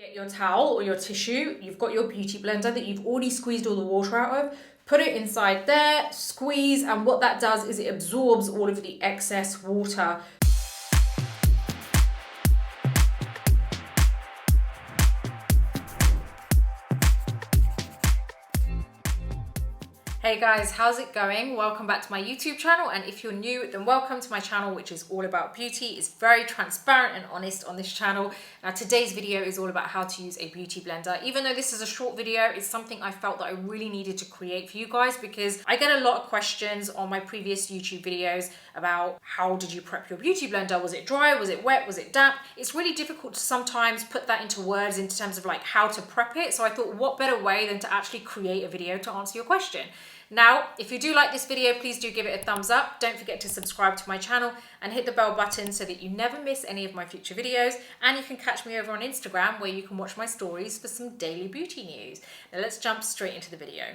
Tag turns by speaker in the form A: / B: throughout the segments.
A: Get your towel or your tissue, you've got your beauty blender that you've already squeezed all the water out of, put it inside there, squeeze, and what that does is it absorbs all of the excess water. Hey guys, how's it going? Welcome back to my YouTube channel, and if you're new, then welcome to my channel, which is all about beauty. It's very transparent and honest on this channel. Now today's video is all about how to use a beauty blender. Even though this is a short video, it's something I felt that I really needed to create for you guys because I get a lot of questions on my previous YouTube videos about how did you prep your beauty blender? Was it dry? Was it wet? Was it damp? It's really difficult to sometimes put that into words in terms of like how to prep it. So I thought, what better way than to actually create a video to answer your question. Now, if you do like this video, please do give it a thumbs up. Don't forget to subscribe to my channel and hit the bell button so that you never miss any of my future videos. And you can catch me over on Instagram where you can watch my stories for some daily beauty news. Now let's jump straight into the video.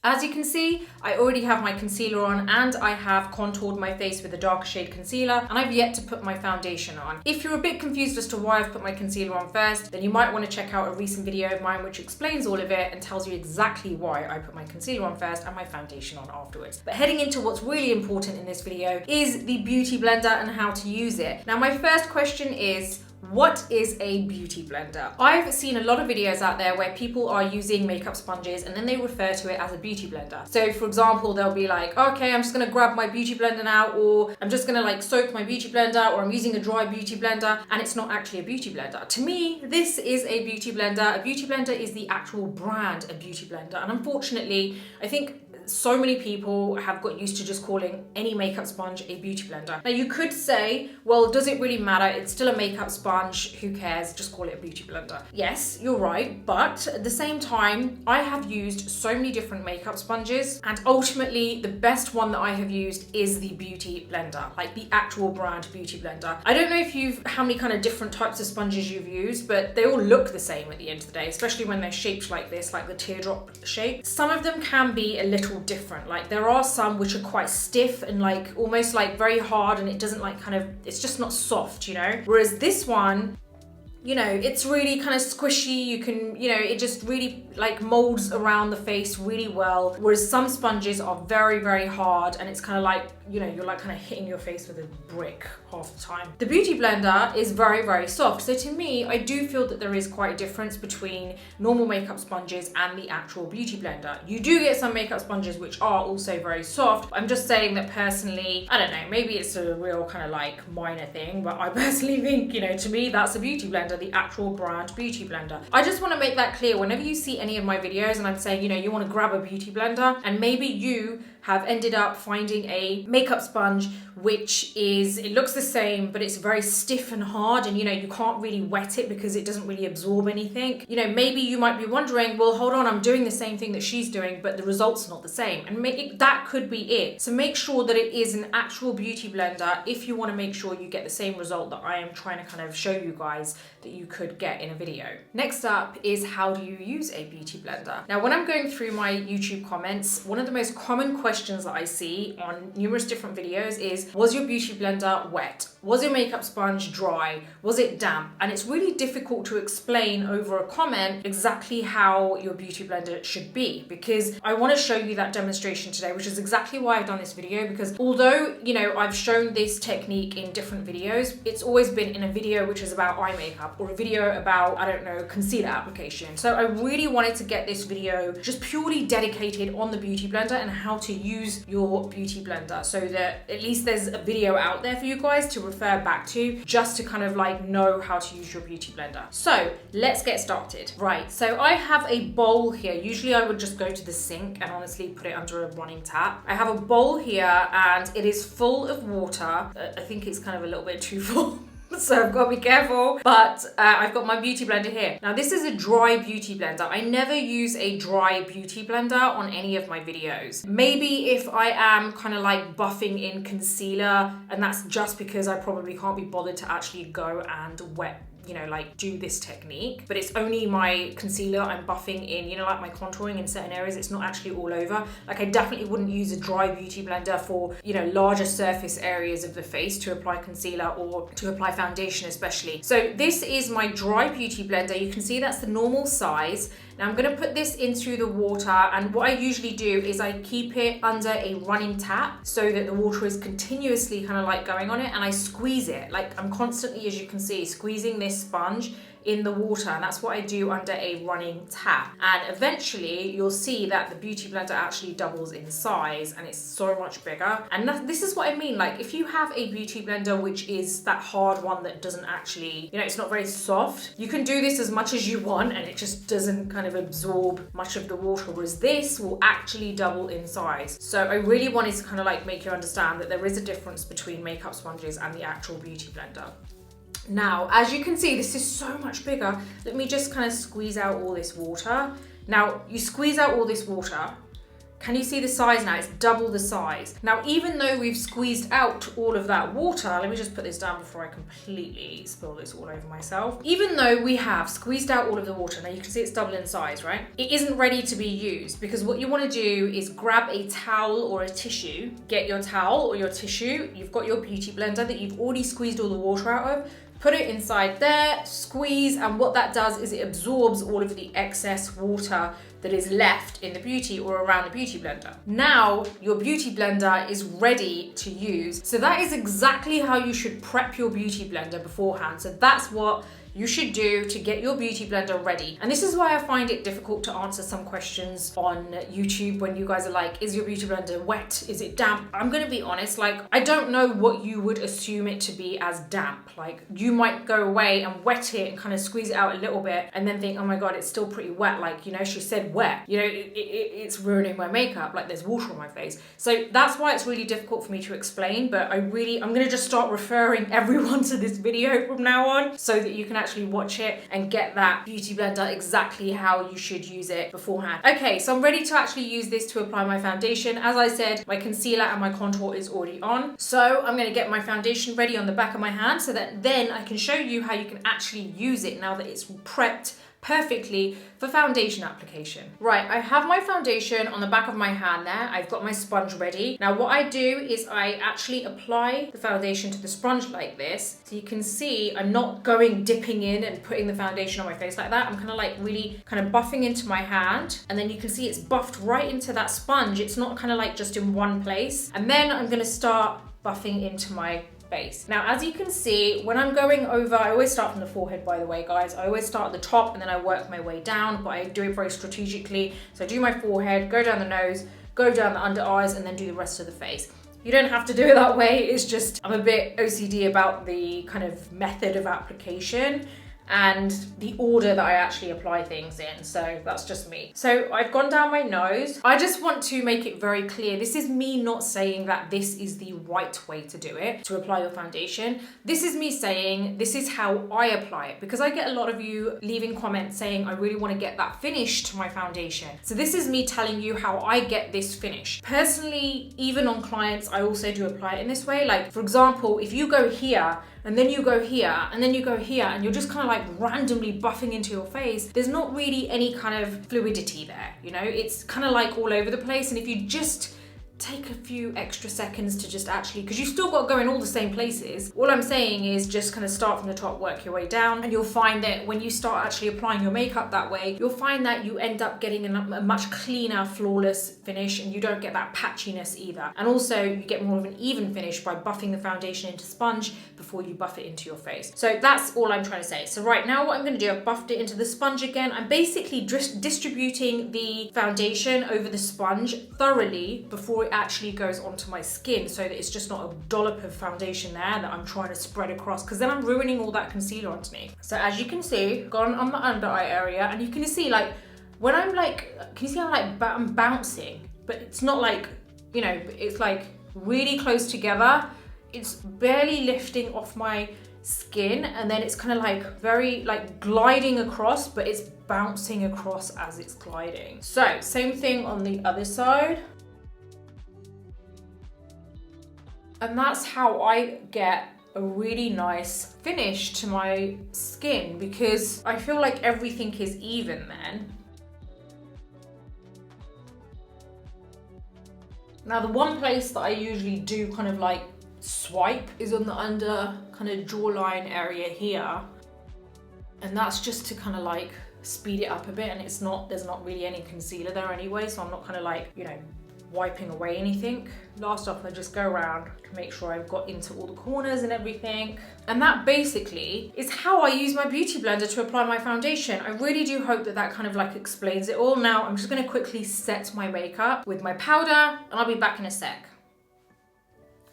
A: As you can see, I already have my concealer on and I have contoured my face with a darker shade concealer, and I've yet to put my foundation on. If you're a bit confused as to why I've put my concealer on first, then you might want to check out a recent video of mine which explains all of it and tells you exactly why I put my concealer on first and my foundation on afterwards. But heading into what's really important in this video is the beauty blender and how to use it. Now my first question is, what is a beauty blender? I've seen a lot of videos out there where people are using makeup sponges and then they refer to it as a beauty blender. So for example, they'll be like, okay, I'm just gonna grab my beauty blender now, or I'm just gonna like soak my beauty blender, or I'm using a dry beauty blender, and it's not actually a beauty blender. To me, this is a beauty blender. A beauty blender is the actual brand of beauty blender. And unfortunately, I think so many people have got used to just calling any makeup sponge a beauty blender. Now you could say, well, does it really matter? It's still a makeup sponge. Who cares? Just call it a beauty blender. Yes, you're right. But at the same time, I have used so many different makeup sponges, and ultimately the best one that I have used is the beauty blender, like the actual brand beauty blender. I don't know how many kind of different types of sponges you've used, but they all look the same at the end of the day, especially when they're shaped like this, like the teardrop shape. Some of them can be a little different. Like there are some which are quite stiff and like almost like very hard, and it doesn't like it's just not soft, you know? Whereas this one, you know, it's really kind of squishy. You can, you know, it just really like molds around the face really well. Whereas some sponges are very, very hard, and it's kind of like, you know, you're like kind of hitting your face with a brick half the time. The beauty blender is very, very soft. So to me, I do feel that there is quite a difference between normal makeup sponges and the actual beauty blender. You do get some makeup sponges which are also very soft. I'm just saying that personally, I don't know, maybe it's a real kind of like minor thing, but I personally think, you know, to me, that's a beauty blender, the actual brand beauty blender. I just want to make that clear whenever you see any of my videos and I'm saying, you know, you want to grab a beauty blender, and maybe you have ended up finding a makeup sponge which it looks the same, but it's very stiff and hard, and you know, you can't really wet it because it doesn't really absorb anything. You know, maybe you might be wondering, well, hold on, I'm doing the same thing that she's doing, but the result's not the same. And that could be it. So make sure that it is an actual beauty blender if you want to make sure you get the same result that I am trying to kind of show you guys that you could get in a video. Next up is, how do you use a beauty blender? Now, when I'm going through my YouTube comments, one of the most common questions that I see on numerous different videos is, was your beauty blender wet? Was your makeup sponge dry? Was it damp? And it's really difficult to explain over a comment exactly how your beauty blender should be, because I want to show you that demonstration today, which is exactly why I've done this video. Because although, you know, I've shown this technique in different videos, it's always been in a video which is about eye makeup, or a video about, I don't know, concealer application. So I really wanted to get this video just purely dedicated on the beauty blender and how to use your beauty blender, so that at least there's a video out there for you guys to refer back to, just to kind of like know how to use your beauty blender. So let's get started. Right, so I have a bowl here. Usually I would just go to the sink and honestly put it under a running tap. I have a bowl here and it is full of water. I think it's kind of a little bit too full. So I've got to be careful, but I've got my beauty blender here. Now this is a dry beauty blender. I never use a dry beauty blender on any of my videos. Maybe if I am kind of like buffing in concealer, and that's just because I probably can't be bothered to actually go and wet you know, like do this technique, but it's only my concealer I'm buffing in, you know, like my contouring in certain areas. It's not actually all over. Like I definitely wouldn't use a dry beauty blender for, you know, larger surface areas of the face to apply concealer or to apply foundation especially. So this is my dry beauty blender. You can see that's the normal size. Now I'm gonna put this into the water, and what I usually do is I keep it under a running tap so that the water is continuously kind of like going on it, and I squeeze it. Like I'm constantly, as you can see, squeezing this sponge in the water, and that's what I do under a running tap. And eventually you'll see that the beauty blender actually doubles in size and it's so much bigger. And this is what I mean, like if you have a beauty blender which is that hard one that doesn't actually, you know, it's not very soft, you can do this as much as you want and it just doesn't kind of absorb much of the water, whereas this will actually double in size. So I really wanted to kind of like make you understand that there is a difference between makeup sponges and the actual beauty blender. Now, as you can see, this is so much bigger. Let me just kind of squeeze out all this water. Now, you squeeze out all this water. Can you see the size now? It's double the size. Now, even though we've squeezed out all of that water, let me just put this down before I completely spill this all over myself. Even though we have squeezed out all of the water, now you can see it's double in size, right? It isn't ready to be used, because what you want to do is grab a towel or a tissue. Get your towel or your tissue. You've got your beauty blender that you've already squeezed all the water out of. Put it inside there, squeeze, and what that does is it absorbs all of the excess water that is left in the beauty or around the beauty blender. Now your beauty blender is ready to use. So that is exactly how you should prep your beauty blender beforehand. So that's what you should do to get your beauty blender ready. And this is why I find it difficult to answer some questions on YouTube when you guys are like, is your beauty blender wet? Is it damp? I'm gonna be honest, like I don't know what you would assume it to be as damp. Like you might go away and wet it and kind of squeeze it out a little bit and then think, oh my God, it's still pretty wet. Like, you know, she said wet, you know, it's ruining my makeup. Like there's water on my face. So that's why it's really difficult for me to explain, but I'm gonna just start referring everyone to this video from now on so that you can actually watch it and get that beauty blender exactly how you should use it beforehand. Okay, so I'm ready to actually use this to apply my foundation. As I said, my concealer and my contour is already on. So I'm gonna get my foundation ready on the back of my hand so that then I can show you how you can actually use it now that it's prepped perfectly for foundation application. Right, I have my foundation on the back of my hand there. I've got my sponge ready. Now what I do is I actually apply the foundation to the sponge like this. So you can see I'm not dipping in and putting the foundation on my face like that. I'm kind of like really kind of buffing into my hand, and then you can see it's buffed right into that sponge. It's not kind of like just in one place. And then I'm gonna start buffing into my face. Now, as you can see, when I'm going over, I always start from the forehead, by the way, guys. I always start at the top and then I work my way down, but I do it very strategically. So I do my forehead, go down the nose, go down the under eyes, and then do the rest of the face. You don't have to do it that way. It's just, I'm a bit OCD about the kind of method of application and the order that I actually apply things in. So that's just me. So I've gone down my nose. I just want to make it very clear. This is me not saying that this is the right way to do it, to apply your foundation. This is me saying, this is how I apply it, because I get a lot of you leaving comments saying, I really want to get that finish to my foundation. So this is me telling you how I get this finish. Personally, even on clients, I also do apply it in this way. Like for example, if you go here, and then you go here, and then you go here, and you're just kind of like randomly buffing into your face, there's not really any kind of fluidity there, you know? It's kind of like all over the place, and if you just take a few extra seconds to just actually, because you've still got to go in all the same places. All I'm saying is just kind of start from the top, work your way down, and you'll find that when you start actually applying your makeup that way, you'll find that you end up getting a much cleaner, flawless finish, and you don't get that patchiness either. And also you get more of an even finish by buffing the foundation into sponge before you buff it into your face. So that's all I'm trying to say. So right now what I'm going to do, I've buffed it into the sponge again. I'm basically distributing the foundation over the sponge thoroughly before it actually goes onto my skin, so that it's just not a dollop of foundation there that I'm trying to spread across, because then I'm ruining all that concealer underneath. So as you can see, gone on the under eye area, and you can see like when I'm like, can you see how like I'm bouncing, but it's not like, you know, it's like really close together. It's barely lifting off my skin, and then it's kind of like very like gliding across, but it's bouncing across as it's gliding. So same thing on the other side. And that's how I get a really nice finish to my skin because I feel like everything is even then. Now the one place that I usually do kind of like swipe is on the under kind of jawline area here. And that's just to kind of like speed it up a bit, and there's not really any concealer there anyway, so I'm not kind of like, you know, wiping away anything. Last off, I just go around to make sure I've got into all the corners and everything. And that basically is how I use my beauty blender to apply my foundation. I really do hope that that kind of like explains it all. Now I'm just gonna quickly set my makeup with my powder and I'll be back in a sec.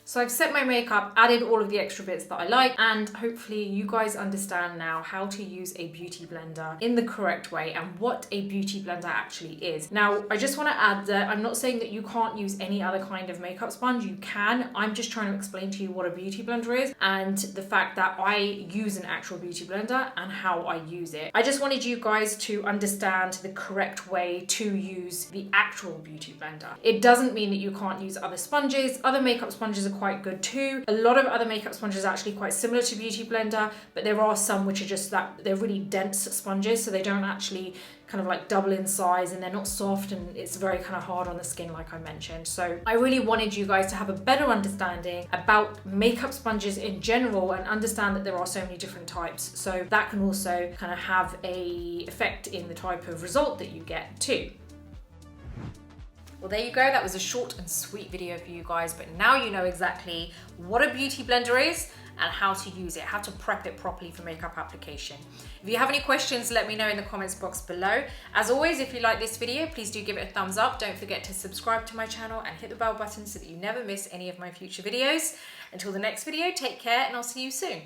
A: So I've set my makeup, added all of the extra bits that I like, and hopefully you guys understand now how to use a beauty blender in the correct way and what a beauty blender actually is. Now, I just want to add that I'm not saying that you can't use any other kind of makeup sponge. You can. I'm just trying to explain to you what a beauty blender is and the fact that I use an actual beauty blender and how I use it. I just wanted you guys to understand the correct way to use the actual beauty blender. It doesn't mean that you can't use other sponges. Other makeup sponges are quite good too. A lot of other makeup sponges are actually quite similar to Beauty Blender, but there are some which are just that they're really dense sponges, so they don't actually kind of like double in size, and they're not soft, and it's very kind of hard on the skin like I mentioned. So I really wanted you guys to have a better understanding about makeup sponges in general and understand that there are so many different types, so that can also kind of have a effect in the type of result that you get too. Well, there you go. That was a short and sweet video for you guys, but now you know exactly what a beauty blender is and how to use it, how to prep it properly for makeup application. If you have any questions, let me know in the comments box below. As always, if you like this video, please do give it a thumbs up. Don't forget to subscribe to my channel and hit the bell button so that you never miss any of my future videos. Until the next video, take care and I'll see you soon.